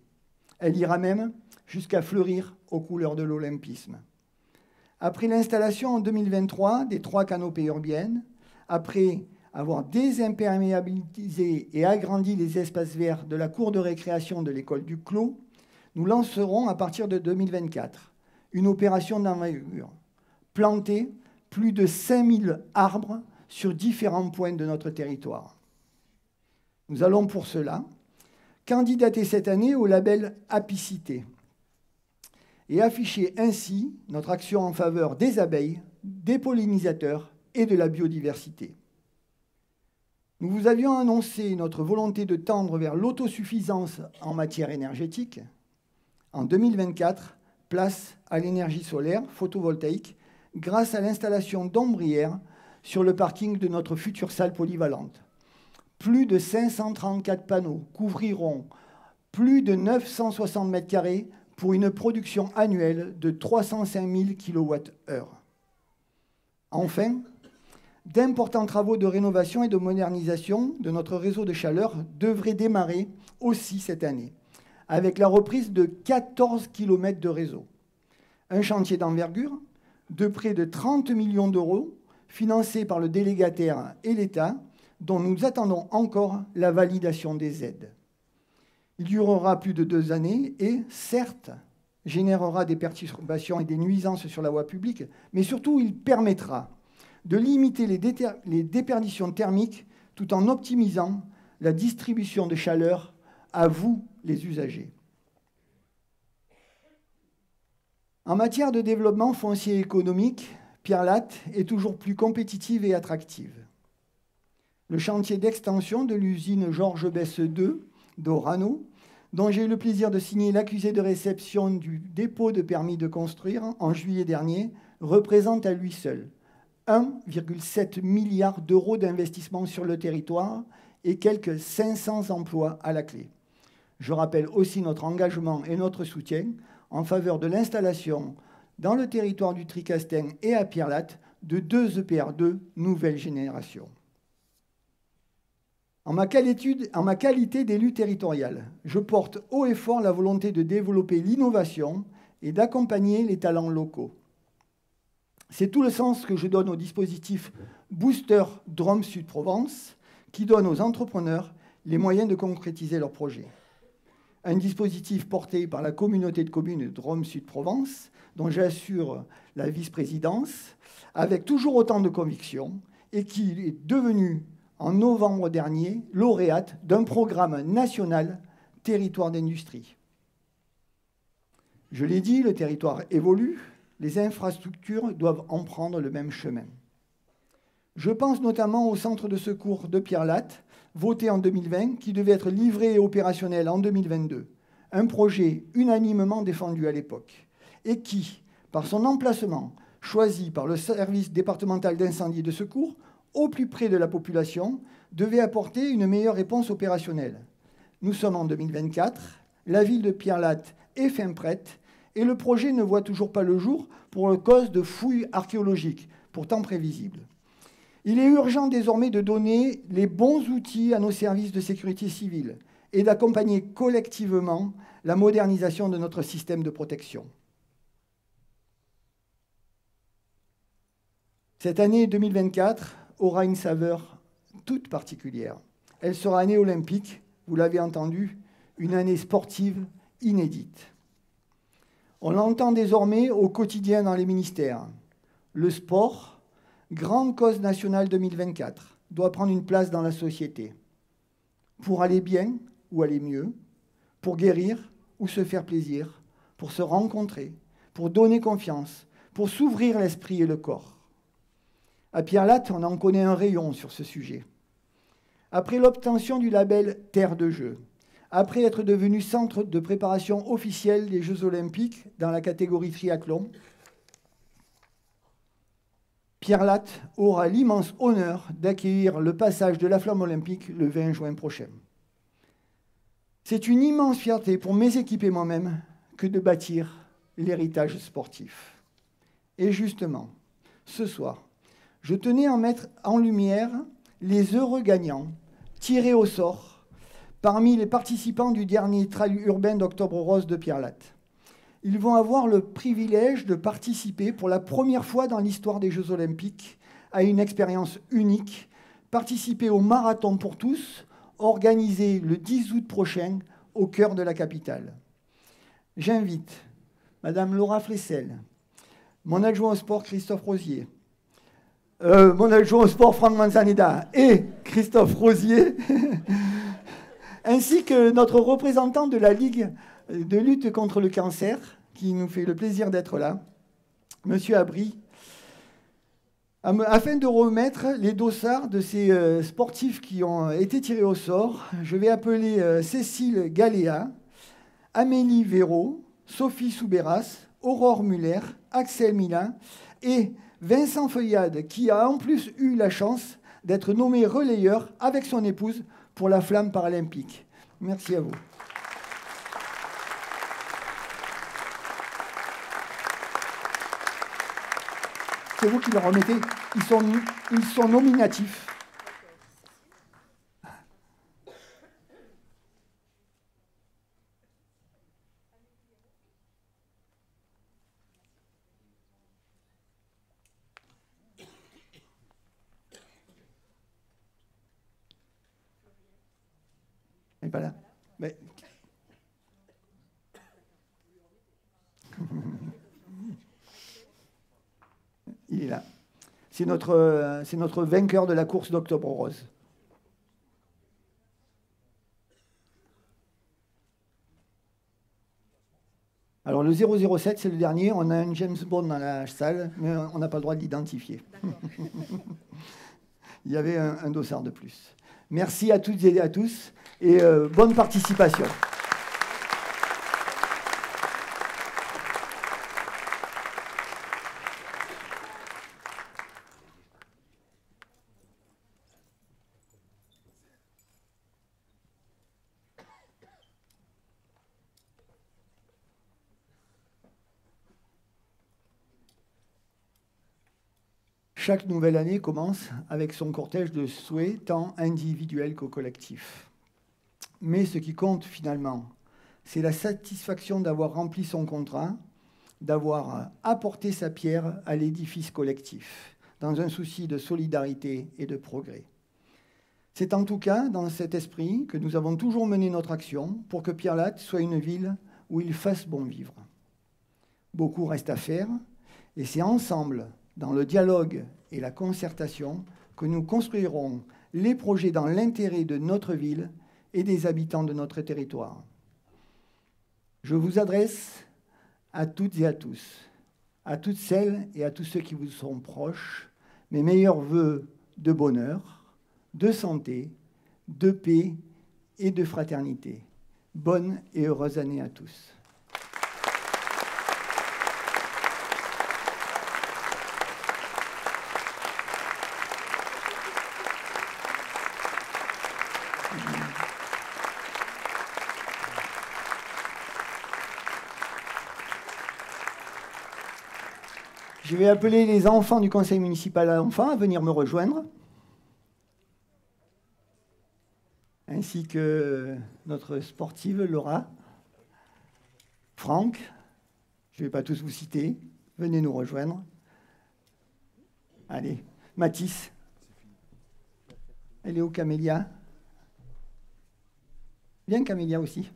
[SPEAKER 1] Elle ira même jusqu'à fleurir aux couleurs de l'olympisme. Après l'installation en 2023 des 3 canopées urbaines, après avoir désimperméabilisé et agrandi les espaces verts de la cour de récréation de l'école du Clos, nous lancerons à partir de 2024 une opération d'envergure. Planter plus de 5000 arbres sur différents points de notre territoire. Nous allons pour cela candidater cette année au label Apicité et afficher ainsi notre action en faveur des abeilles, des pollinisateurs et de la biodiversité. Nous vous avions annoncé notre volonté de tendre vers l'autosuffisance en matière énergétique. En 2024, place à l'énergie solaire photovoltaïque grâce à l'installation d'ombrières sur le parking de notre future salle polyvalente. Plus de 534 panneaux couvriront plus de 960 mètres carrés pour une production annuelle de 305 000 kWh. Enfin, d'importants travaux de rénovation et de modernisation de notre réseau de chaleur devraient démarrer aussi cette année, avec la reprise de 14 km de réseau. Un chantier d'envergure de près de 30 millions d'euros, financé par le délégataire et l'État, dont nous attendons encore la validation des aides. Il durera plus de 2 années et, certes, générera des perturbations et des nuisances sur la voie publique, mais surtout, il permettra de limiter les déperditions thermiques tout en optimisant la distribution de chaleur à vous, les usagers. En matière de développement foncier économique, Pierre-Latte est toujours plus compétitive et attractive. Le chantier d'extension de l'usine Georges Besse II d'Orano, dont j'ai eu le plaisir de signer l'accusé de réception du dépôt de permis de construire en juillet dernier, représente à lui seul 1,7 milliard d'euros d'investissement sur le territoire et quelques 500 emplois à la clé. Je rappelle aussi notre engagement et notre soutien en faveur de l'installation dans le territoire du Tricastin et à Pierre-Latte de 2 EPR2 nouvelle génération. En ma qualité d'élu territorial, je porte haut et fort la volonté de développer l'innovation et d'accompagner les talents locaux. C'est tout le sens que je donne au dispositif Booster Drôme Sud Provence, qui donne aux entrepreneurs les moyens de concrétiser leurs projets. Un dispositif porté par la communauté de communes Drôme Sud Provence, dont j'assure la vice-présidence, avec toujours autant de conviction, et qui est devenue, en novembre dernier, lauréate d'un programme national territoire d'industrie. Je l'ai dit, le territoire évolue, les infrastructures doivent en prendre le même chemin. Je pense notamment au centre de secours de Pierre-Latte, voté en 2020, qui devait être livré et opérationnel en 2022. Un projet unanimement défendu à l'époque, et qui, par son emplacement, choisi par le service départemental d'incendie et de secours, au plus près de la population, devait apporter une meilleure réponse opérationnelle. Nous sommes en 2024, la ville de Pierre-Latte est fin prête, et le projet ne voit toujours pas le jour pour cause de fouilles archéologiques, pourtant prévisibles. Il est urgent désormais de donner les bons outils à nos services de sécurité civile et d'accompagner collectivement la modernisation de notre système de protection. Cette année 2024 aura une saveur toute particulière. Elle sera année olympique, vous l'avez entendu, une année sportive inédite. On l'entend désormais au quotidien dans les ministères. Le sport, grande cause nationale 2024, doit prendre une place dans la société. Pour aller bien ou aller mieux, pour guérir ou se faire plaisir, pour se rencontrer, pour donner confiance, pour s'ouvrir l'esprit et le corps. À Pierre-Latte, on en connaît un rayon sur ce sujet. Après l'obtention du label Terre de Jeux, après être devenu centre de préparation officiel des Jeux Olympiques dans la catégorie triathlon, Pierre-Latte aura l'immense honneur d'accueillir le passage de la flamme olympique le 20 juin prochain. C'est une immense fierté pour mes équipes et moi-même que de bâtir l'héritage sportif. Et justement, ce soir, je tenais à mettre en lumière les heureux gagnants tirés au sort parmi les participants du dernier trail urbain d'Octobre Rose de Pierre-Latte. Ils vont avoir le privilège de participer pour la première fois dans l'histoire des Jeux Olympiques à une expérience unique, participer au Marathon pour tous, organisé le 10 août prochain au cœur de la capitale. J'invite Madame Laura Flessel, mon adjoint au sport Christophe Rosier, mon adjoint au sport Franck Manzaneda et Christophe Rosier, ainsi que notre représentant de la Ligue de lutte contre le cancer, qui nous fait le plaisir d'être là, Monsieur Abri, afin de remettre les dossards de ces sportifs qui ont été tirés au sort. Je vais appeler Cécile Galéa, Amélie Véraud, Sophie Soubéras, Aurore Muller, Axel Milin et Vincent Feuillade, qui a en plus eu la chance d'être nommé relayeur avec son épouse pour la flamme paralympique. Merci à vous. C'est vous qui leur remettez. Ils sont nominatifs. Il n'est pas là. Mais... Il est là. C'est notre vainqueur de la course d'Octobre Rose. Alors le 007, c'est le dernier. On a un James Bond dans la salle, mais on n'a pas le droit de l'identifier. Il y avait un dossard de plus. Merci à toutes et à tous et bonne participation. Chaque nouvelle année commence avec son cortège de souhaits, tant individuels qu'au collectif. Mais ce qui compte finalement, c'est la satisfaction d'avoir rempli son contrat, d'avoir apporté sa pierre à l'édifice collectif, dans un souci de solidarité et de progrès. C'est en tout cas dans cet esprit que nous avons toujours mené notre action pour que Pierre-Latte soit une ville où il fasse bon vivre. Beaucoup reste à faire et c'est ensemble, dans le dialogue et la concertation, que nous construirons les projets dans l'intérêt de notre ville et des habitants de notre territoire. Je vous adresse à toutes et à tous, à toutes celles et à tous ceux qui vous sont proches, mes meilleurs vœux de bonheur, de santé, de paix et de fraternité. Bonne et heureuse année à tous. Je vais appeler les enfants du conseil municipal à enfants à venir me rejoindre, ainsi que notre sportive Laura, Franck, je ne vais pas tous vous citer, venez nous rejoindre. Allez, Mathis, elle est où Camélia? Viens Camélia aussi.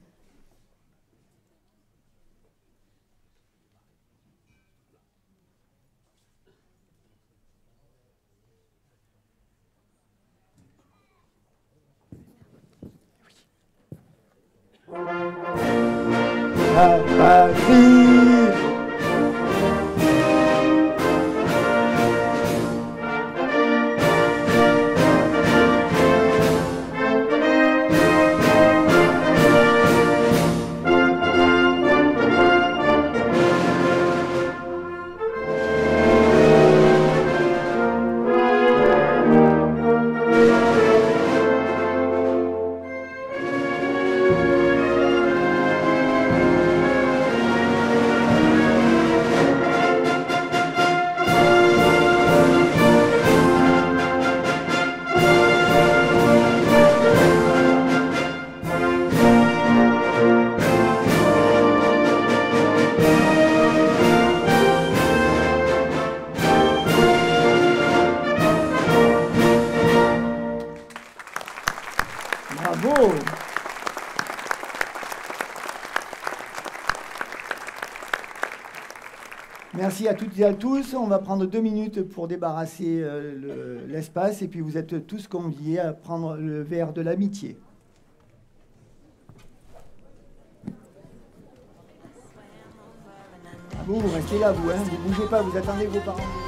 [SPEAKER 1] La patrie. Bravo. Merci à toutes et à tous. On va prendre 2 minutes pour débarrasser l'espace et puis vous êtes tous conviés à prendre le verre de l'amitié. Vous restez là, vous, hein, vous bougez pas, vous attendez vos parents.